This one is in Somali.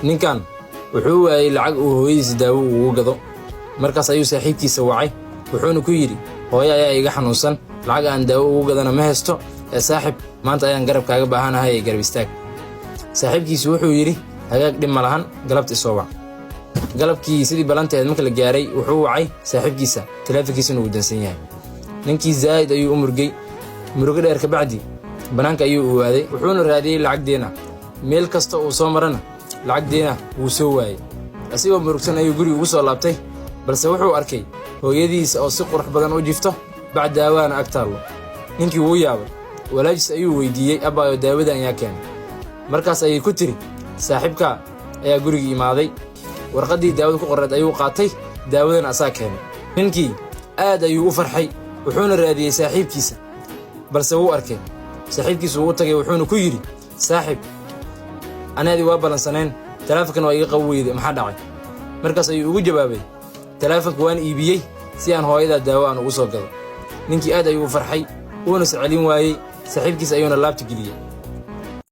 ninkan wuxuu waayay lacag uu hooyadiisa daawo ugu gado. markaas ayuu saaxiibkiisa wacay wuxuuna ku yidhi hooyo ayaa iga xanuunsan lacag aan daawo ugu gadana ma haysto ee saaxiib maanta ayaan garab kaaga baahanahay ee garab istaag. saaxiibkiisu wuxuu yidhi hagaag dhib ma lahan galabta isoo wac. galabkii sidii balanteed marka la gaaray wuxuu wacay saaxiibkiisa taleefankiisuna uu dansan yahay. ninkii zaa'id ayuu u murgay murugo dheer ka bacdi banaanka ayuu u waaday wuxuuna raadiyey lacagdeena meel kasta uu soo marana lacagdeena wuu soo waayay. asigoo murugsan ayuu guriga ugu soo laabtay balse wuxuu arkay hooyadiisa oo si qurux badan u jifto bacd daawaana ag taallo. ninkii wuu yaabay walaajis ayuu weydiiyey abbaayo daawadan ayaa keenay. markaas ayay ku tiri saaxiibka ayaa guriga imaaday warqaddii daawada ku qorreed ayuu qaatay daawadan asaa keenay. ninkii aad ayuu u farxay wuxuuna raadiyey saaxiibkiisa balse wuu arkay saaxiibkiisu wuu tagay wuxuuna ku yidhi saaxiib anaadii waa balansaneen taleefankan waa iga qabi weyday maxaa dhacay. markaas ayuu ugu jawaabay taleefanka waan iibiyey si aan hooyadaa daawo aan ugu soo gado. ninkii aad ayuu u farxay wuuna is celin waayey saaxiibkiisa ayuuna laabta geliyey.